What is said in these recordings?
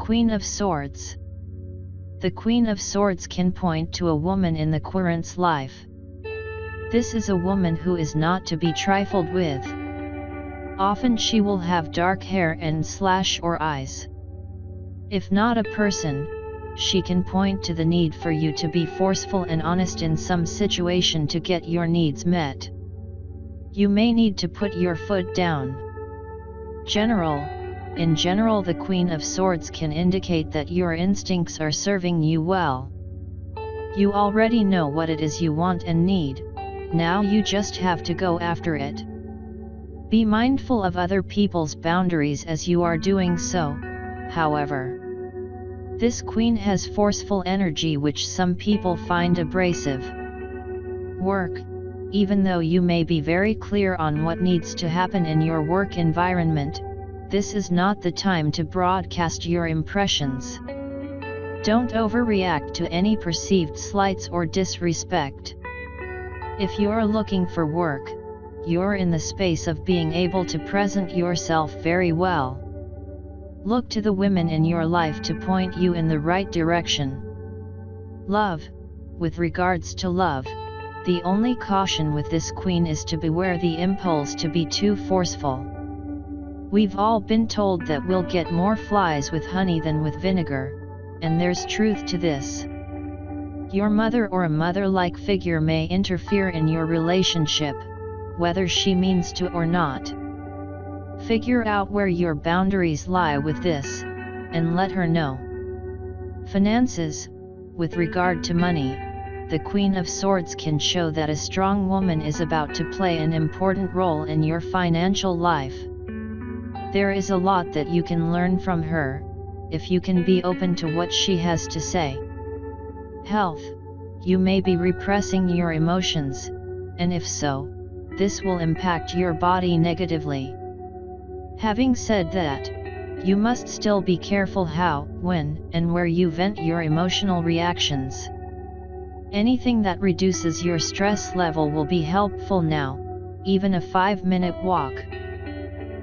Queen of Swords. The Queen of Swords can point to a woman in the current's life. This is a woman who is not to be trifled with. Often she will have dark hair and or eyes. If not a person, she can point to the need for you to be forceful and honest in some situation to get your needs met. You may need to put your foot down. In general, the Queen of Swords can indicate that your instincts are serving you well. You already know what it is you want and need, now you just have to go after it. Be mindful of other people's boundaries as you are doing so, however. This Queen has forceful energy which some people find abrasive. Work. Even though you may be very clear on what needs to happen in your work environment, this is not the time to broadcast your impressions. Don't overreact to any perceived slights or disrespect. If you're looking for work, you're in the space of being able to present yourself very well. Look to the women in your life to point you in the right direction. Love. With regards to love, the only caution with this Queen is to beware the impulse to be too forceful. We've all been told that we'll get more flies with honey than with vinegar, and there's truth to this. Your mother or a mother-like figure may interfere in your relationship, whether she means to or not. Figure out where your boundaries lie with this, and let her know. Finances. With regard to money, the Queen of Swords can show that a strong woman is about to play an important role in your financial life. There is a lot that you can learn from her, if you can be open to what she has to say. Health. You may be repressing your emotions, and if so, this will impact your body negatively. Having said that, you must still be careful how, when, and where you vent your emotional reactions. Anything that reduces your stress level will be helpful now, even a 5-minute walk.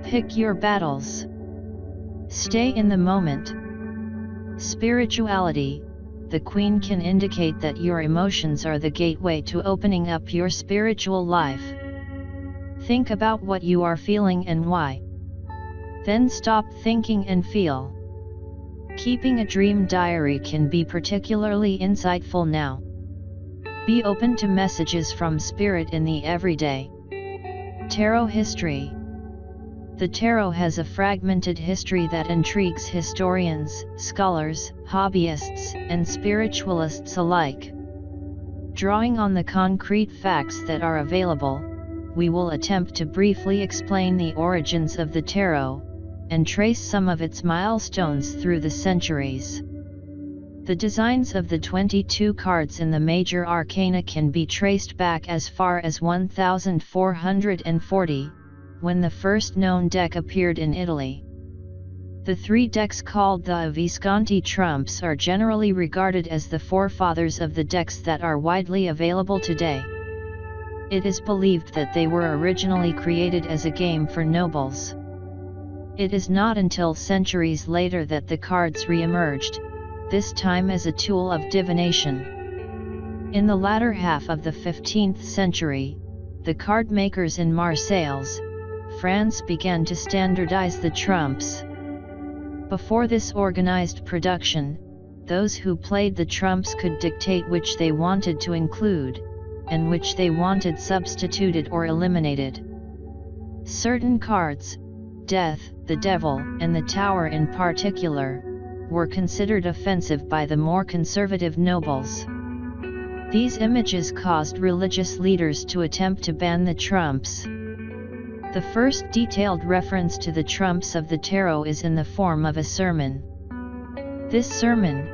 Pick your battles. Stay in the moment. Spirituality. The Queen can indicate that your emotions are the gateway to opening up your spiritual life. Think about what you are feeling and why. Then stop thinking and feel. Keeping a dream diary can be particularly insightful now. Be open to messages from Spirit in the everyday. Tarot history. The tarot has a fragmented history that intrigues historians, scholars, hobbyists, and spiritualists alike. Drawing on the concrete facts that are available, we will attempt to briefly explain the origins of the tarot, and trace some of its milestones through the centuries. The designs of the 22 cards in the major arcana can be traced back as far as 1440, when the first known deck appeared in Italy. The 3 decks called the Visconti trumps are generally regarded as the forefathers of the decks that are widely available today. It is believed that they were originally created as a game for nobles. It is not until centuries later that the cards re-emerged, this time as a tool of divination. In the latter half of the 15th century, the card makers in Marseilles, France began to standardize the trumps. Before this organized production, those who played the trumps could dictate which they wanted to include, and which they wanted substituted or eliminated. Certain cards, Death, the Devil, and the Tower in particular, were considered offensive by the more conservative nobles. These images caused religious leaders to attempt to ban the trumps. The first detailed reference to the trumps of the tarot is in the form of a sermon. This sermon,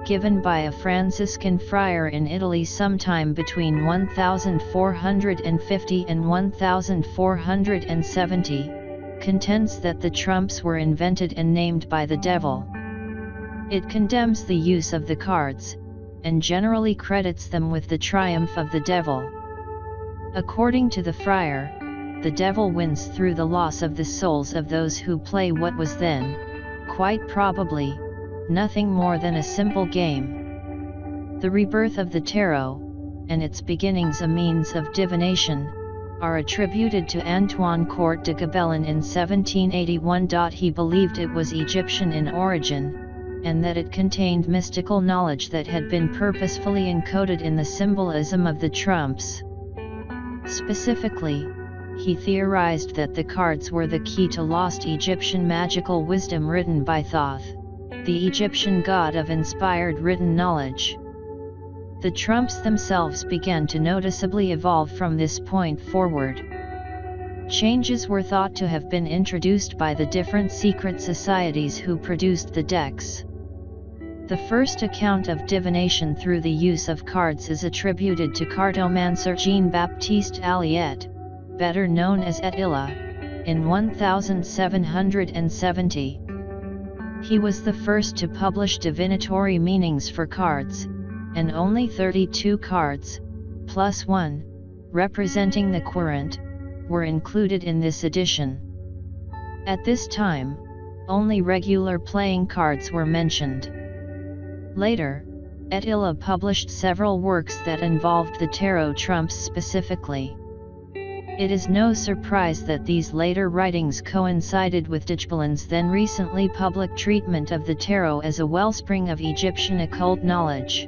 given by a Franciscan friar in Italy sometime between 1450 and 1470, contends that the trumps were invented and named by the devil. It condemns the use of the cards, and generally credits them with the triumph of the devil. According to the friar, the devil wins through the loss of the souls of those who play what was then, quite probably, nothing more than a simple game. The rebirth of the tarot, and its beginnings a means of divination, are attributed to Antoine Court de Gobelin in 1781. He believed it was Egyptian in origin, and that it contained mystical knowledge that had been purposefully encoded in the symbolism of the trumps. Specifically, he theorized that the cards were the key to lost Egyptian magical wisdom written by Thoth, the Egyptian god of inspired written knowledge. The trumps themselves began to noticeably evolve from this point forward. Changes were thought to have been introduced by the different secret societies who produced the decks. The first account of divination through the use of cards is attributed to cartomancer Jean-Baptiste Alliette, better known as Attila, in 1770. He was the first to publish divinatory meanings for cards, and only 32 cards, plus one, representing the querent, were included in this edition. At this time, only regular playing cards were mentioned. Later, Attila published several works that involved the tarot trumps specifically. It is no surprise that these later writings coincided with de Gobelins' then recently public treatment of the tarot as a wellspring of Egyptian occult knowledge.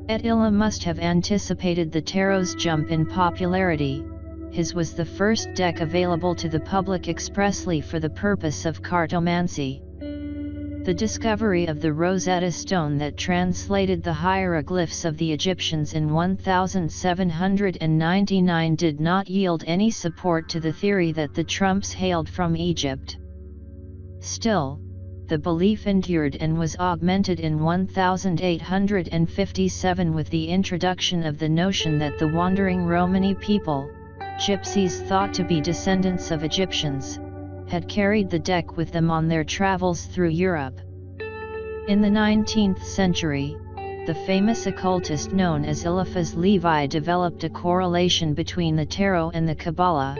Attila must have anticipated the tarot's jump in popularity. His was the first deck available to the public expressly for the purpose of cartomancy. The discovery of the Rosetta Stone that translated the hieroglyphs of the Egyptians in 1799 did not yield any support to the theory that the trumps hailed from Egypt. Still, the belief endured and was augmented in 1857 with the introduction of the notion that the wandering Romani people, gypsies thought to be descendants of Egyptians, had carried the deck with them on their travels through Europe. In the 19th century, the famous occultist known as Eliphas Levi developed a correlation between the tarot and the Kabbalah,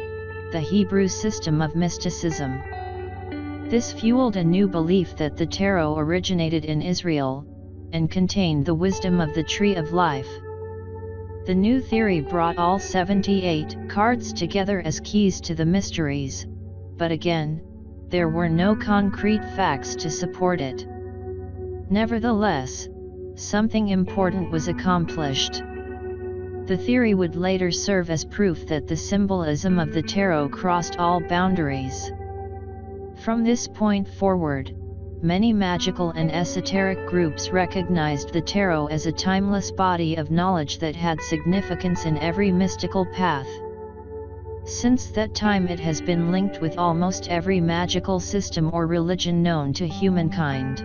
the Hebrew system of mysticism. This fueled a new belief that the tarot originated in Israel, and contained the wisdom of the Tree of Life. The new theory brought all 78 cards together as keys to the mysteries, but again, there were no concrete facts to support it. Nevertheless, something important was accomplished. The theory would later serve as proof that the symbolism of the tarot crossed all boundaries. From this point forward, many magical and esoteric groups recognized the tarot as a timeless body of knowledge that had significance in every mystical path. Since that time it has been linked with almost every magical system or religion known to humankind.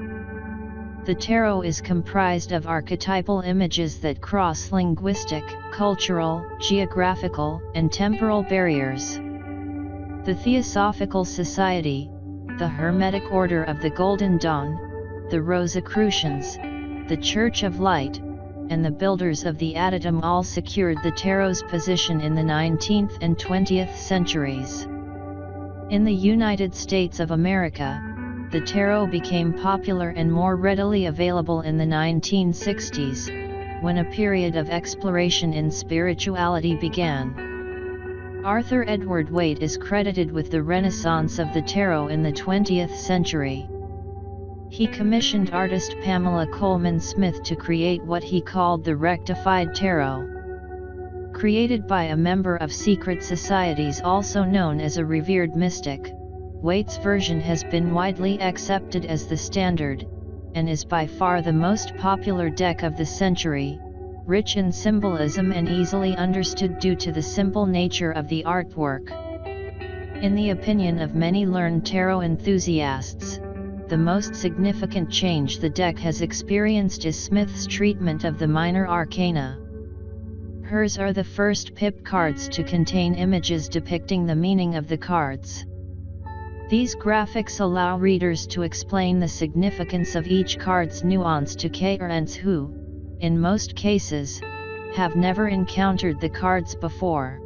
The tarot is comprised of archetypal images that cross linguistic, cultural, geographical, and temporal barriers. The Theosophical Society, the Hermetic Order of the Golden Dawn, the Rosicrucians, the Church of Light, and the builders of the Adytum all secured the tarot's position in the 19th and 20th centuries. In the United States of America, the tarot became popular and more readily available in the 1960s, when a period of exploration in spirituality began. Arthur Edward Waite is credited with the renaissance of the tarot in the 20th century. He commissioned artist Pamela Coleman Smith to create what he called the rectified tarot. Created by a member of secret societies also known as a revered mystic, Waite's version has been widely accepted as the standard, and is by far the most popular deck of the century, rich in symbolism and easily understood due to the simple nature of the artwork. In the opinion of many learned tarot enthusiasts, the most significant change the deck has experienced is Smith's treatment of the minor arcana. Hers are the first pip cards to contain images depicting the meaning of the cards. These graphics allow readers to explain the significance of each card's nuance to clients who, in most cases, have never encountered the cards before.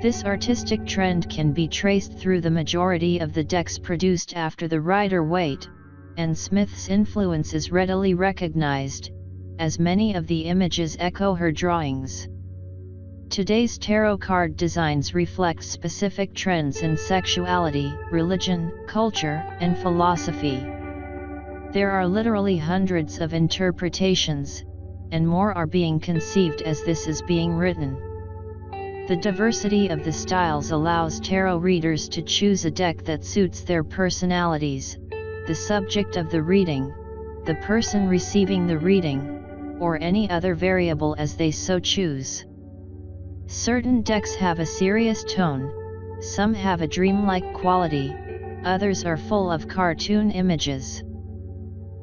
This artistic trend can be traced through the majority of the decks produced after the writer Waite, and Smith's influence is readily recognized, as many of the images echo her drawings. Today's tarot card designs reflect specific trends in sexuality, religion, culture, and philosophy. There are literally hundreds of interpretations, and more are being conceived as this is being written. The diversity of the styles allows tarot readers to choose a deck that suits their personalities, the subject of the reading, the person receiving the reading, or any other variable as they so choose. Certain decks have a serious tone, some have a dreamlike quality, others are full of cartoon images.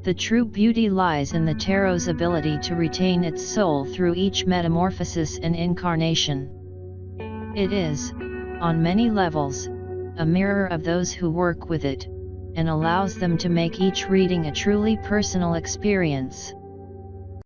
The true beauty lies in the tarot's ability to retain its soul through each metamorphosis and incarnation. It is, on many levels, a mirror of those who work with it, and allows them to make each reading a truly personal experience.